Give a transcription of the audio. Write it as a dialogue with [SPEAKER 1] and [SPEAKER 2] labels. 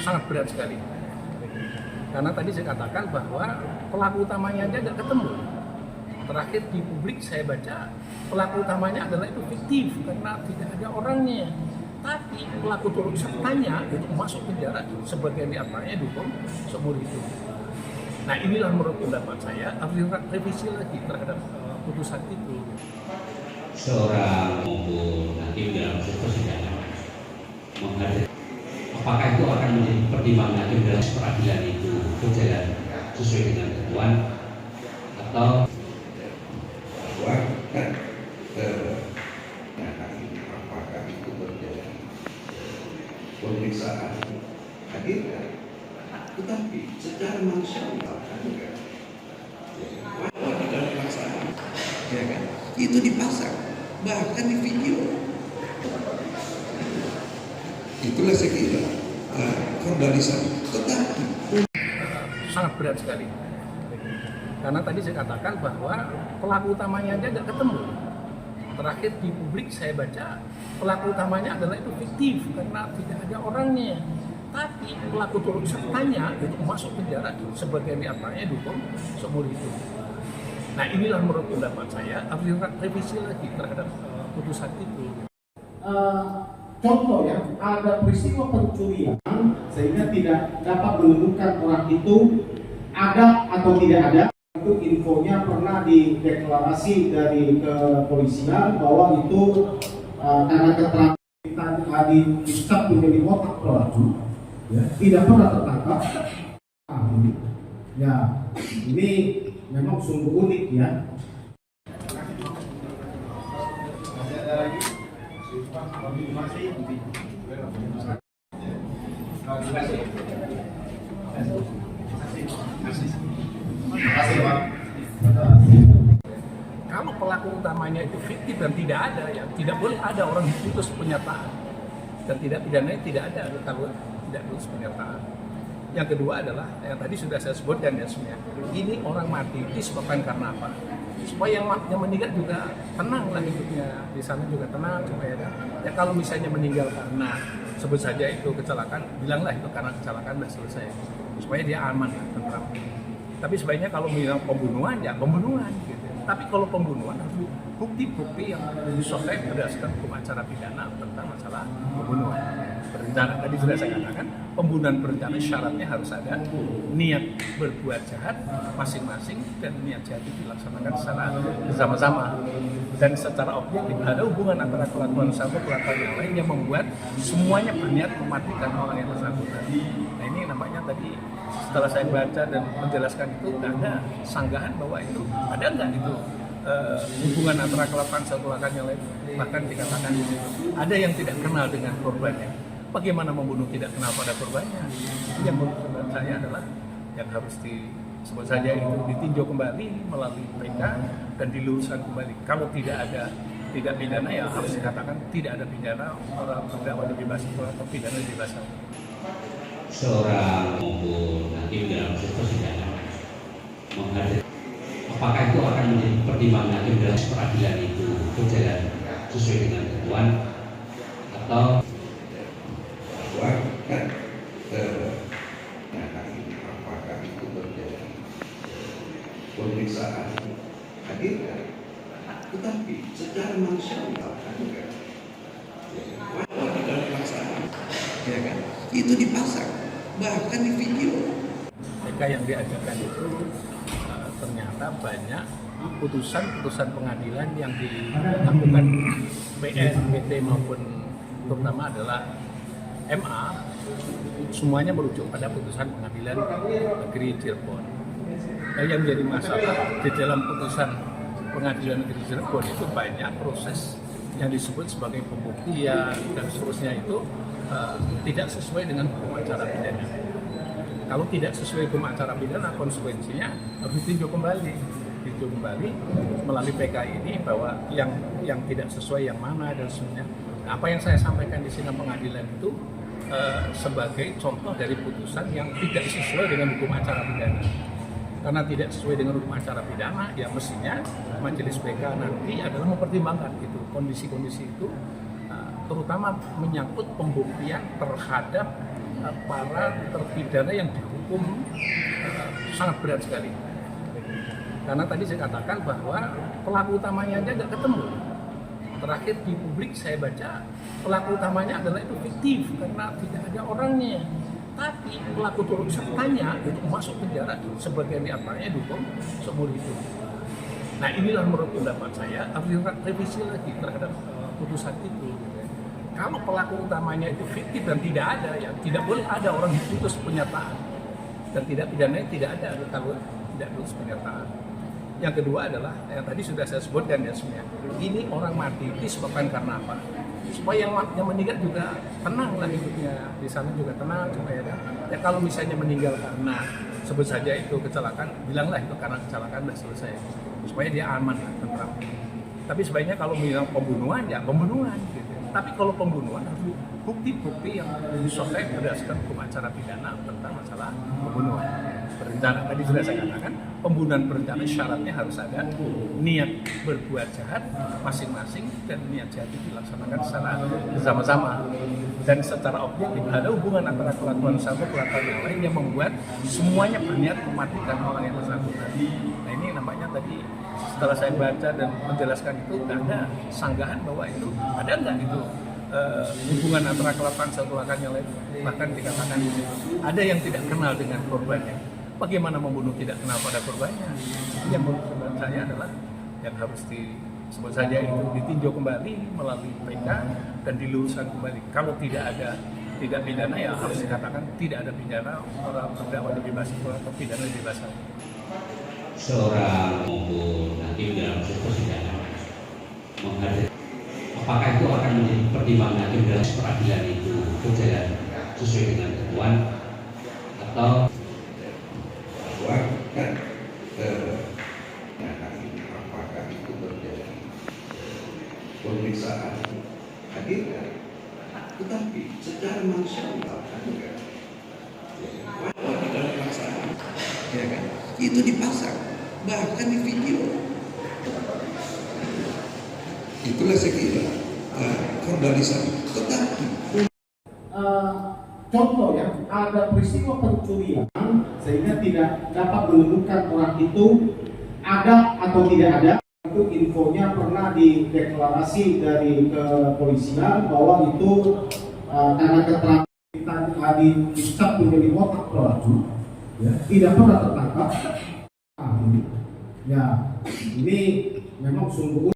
[SPEAKER 1] sangat berat sekali. Karena tadi saya katakan bahwa pelaku utamanya aja nggak ketemu. Terakhir di publik saya baca pelaku utamanya adalah itu fiktif karena tidak ada orangnya. Tapi pelaku turut sertanya itu masuk penjara sebagian diantaranya dihukum seumur hidup. Nah inilah menurut pendapat saya harus direvisi lagi terhadap putusan itu.
[SPEAKER 2] Seorang maupun hakim dalam persidangan menghadapi apakah itu akan menjadi pertimbangan hakim dalam peradilan itu berjalan sesuai dengan ketentuan atau
[SPEAKER 3] apakah itu berjalan pemeriksaan hadirkan, tetapi secara manusiawi enggak. Bahwa di dalam pelaksanaan, ya kan, itu dipasang, bahkan di video. Itulah saya kira verbalisasi, tetapi
[SPEAKER 1] sangat berat sekali. Karena tadi saya katakan bahwa pelaku utamanya aja nggak ketemu. Terakhir di publik saya baca pelaku utamanya adalah itu fiktif karena tidak ada orangnya. Tapi pelaku turut sertanya itu masuk penjara sebagian diantaranya dihukum seumur hidup. Nah inilah menurut pendapat saya harus direvisi lagi terhadap putusan itu.
[SPEAKER 4] Contoh ya, ada peristiwa pencurian sehingga tidak dapat menentukan orang itu ada atau tidak ada. Itu infonya pernah dideklarasi dari kepolisian bahwa itu karena keterangan dicap menjadi otak pelaku, ya, tidak pernah tertangkap. Ya, ini memang sungguh unik ya.
[SPEAKER 5] Masih ada lagi? Masih.
[SPEAKER 1] Kalau pelaku utamanya itu fiktif dan tidak ada, ya tidak boleh ada orang diputus pernyataan dan tidak pidananya tidak ada kalau tidak putus pernyataan. Yang kedua adalah yang tadi sudah saya sebutkan ya sebenarnya, ini orang mati disebabkan karena apa? Supaya yang meninggal juga tenang lah hidupnya di sana juga tenang supaya ada. Ya kalau misalnya meninggal karena sebut saja itu kecelakaan, bilanglah itu karena kecelakaan dan selesai supaya dia aman lah tentram. Tapi sebaiknya kalau bilang pembunuhan ya pembunuhan gitu. Tapi kalau pembunuhan harus bukti-bukti yang diselesaikan berdasarkan hukum acara pidana tentang masalah pembunuhan berencana. Tadi sudah saya katakan pembunuhan berencana syaratnya harus ada niat berbuat jahat masing-masing dan niat jahat itu dilaksanakan secara bersama-sama dan secara objektif ada hubungan antara kelakuan satu kelakuan yang lain yang membuat semuanya berniat mematikan orang yang bersangkutan. Nah ini nampaknya tadi setelah saya baca dan menjelaskan itu nggak ada sanggahan bahwa itu ada nggak itu hubungan antara kelakuan satu kelakuan yang lain, bahkan dikatakan di situ ada yang tidak kenal dengan korbannya. Bagaimana membunuh tidak kenal pada korbannya? Yang menurut saya adalah yang harus disebut saja itu ditinjau kembali melalui PK dan diluruskan kembali. Kalau tidak ada tidak pidana ya harus dikatakan tidak ada pidana, orang terdakwa dibebaskan atau pidana dibebaskan.
[SPEAKER 2] seorang maupun hakim dalam persidangan menghadapi apakah itu akan menjadi pertimbangan hakim dalam peradilan itu berjalan sesuai dengan ketentuan atau
[SPEAKER 3] apakah itu berjalan pemeriksaan hadirkan, tetapi secara manusiawi enggak. Bahwa di dalam pelaksanaan, ya kan, itu dipasang, bahkan di video.
[SPEAKER 1] Mereka yang diajarkan itu ternyata banyak putusan-putusan pengadilan yang dilakukan PN, PT maupun terutama adalah MA, semuanya merujuk pada putusan pengadilan negeri Cirebon. Yang menjadi masalah di dalam putusan pengadilan negeri Cirebon itu banyak proses yang disebut sebagai pembuktian dan seterusnya itu tidak sesuai dengan hukum acara pidana. Kalau tidak sesuai hukum acara pidana, konsekuensinya harus ditinjau kembali melalui PK ini bahwa yang tidak sesuai yang mana dan seterusnya. Apa yang saya sampaikan di sidang pengadilan itu sebagai contoh dari putusan yang tidak sesuai dengan hukum acara pidana. Karena tidak sesuai dengan hukum acara pidana, ya mestinya majelis PK nanti adalah mempertimbangkan itu kondisi-kondisi itu, terutama menyangkut pembuktian terhadap para terpidana yang dihukum sangat berat sekali. Karena tadi saya katakan bahwa pelaku utamanya aja nggak ketemu. Terakhir di publik saya baca pelaku utamanya adalah itu fiktif karena tidak ada orangnya. Tapi pelaku turut sertanya itu masuk penjara sebagian diantaranya dihukum seumur hidup. Nah inilah menurut pendapat saya harus direvisi lagi terhadap putusan itu. Kalau pelaku utamanya itu fiktif dan tidak ada, ya tidak boleh ada orang diputus pernyataan dan tidak pidananya tidak ada kalau tidak lulus pernyataan. Yang kedua adalah yang tadi sudah saya sebutkan ya sebenarnya. Ini orang mati disebabkan karena apa? Supaya yang meninggal juga tenang lah hidupnya di sana juga tenang supaya ya kalau misalnya meninggal karena sebut saja itu kecelakaan, bilanglah itu karena kecelakaan dan selesai supaya dia aman tentram. Tapi sebaiknya kalau bilang pembunuhan ya pembunuhan gitu. Tapi kalau pembunuhan harus bukti-bukti yang diselesaikan berdasarkan hukum acara pidana tentang masalah pembunuhan berencana. Tadi sudah saya katakan pembunuhan berencana syaratnya harus ada niat berbuat jahat masing-masing dan niat jahat itu dilaksanakan secara bersama-sama dan secara objektif ada hubungan antara kelakuan satu kelakuan yang lain yang membuat semuanya berniat mematikan orang yang bersangkutan. Nah ini nampaknya tadi setelah saya baca dan menjelaskan itu nggak ada sanggahan bahwa itu ada nggak itu hubungan antara kelakuan satu kelakuan yang lain, bahkan dikatakan ada yang tidak kenal dengan korbannya. Bagaimana membunuh tidak kenal pada korbannya? Yang menurut saya adalah yang harus sebut saja itu ditinjau kembali melalui PK dan diluruskan kembali. Kalau tidak ada tidak pidana ya harus dikatakan tidak ada pidana, orang terdakwa dibebas atau pidana dibebas.
[SPEAKER 2] Seorang maupun hakim dalam persidangan menghadapi apakah itu akan menjadi pertimbangan hakim dalam peradilan itu berjalan sesuai dengan ketentuan atau
[SPEAKER 3] bahwa kan apakah itu terjadi pemeriksaan hadirkan, tetapi secara manusiawi kan enggak. Bahwa di dalam pelaksanaan, ya kan, itu dipasang, bahkan di video. Itulah saya kira verbalisasi. Tetapi
[SPEAKER 4] contoh ya, ada peristiwa pencurian sehingga tidak dapat menemukan orang itu ada atau tidak ada. Itu infonya pernah dideklarasi dari kepolisian bahwa itu karena keterangan dicap menjadi otak pelaku, ya, tidak pernah tertangkap. Ya, ini memang sungguh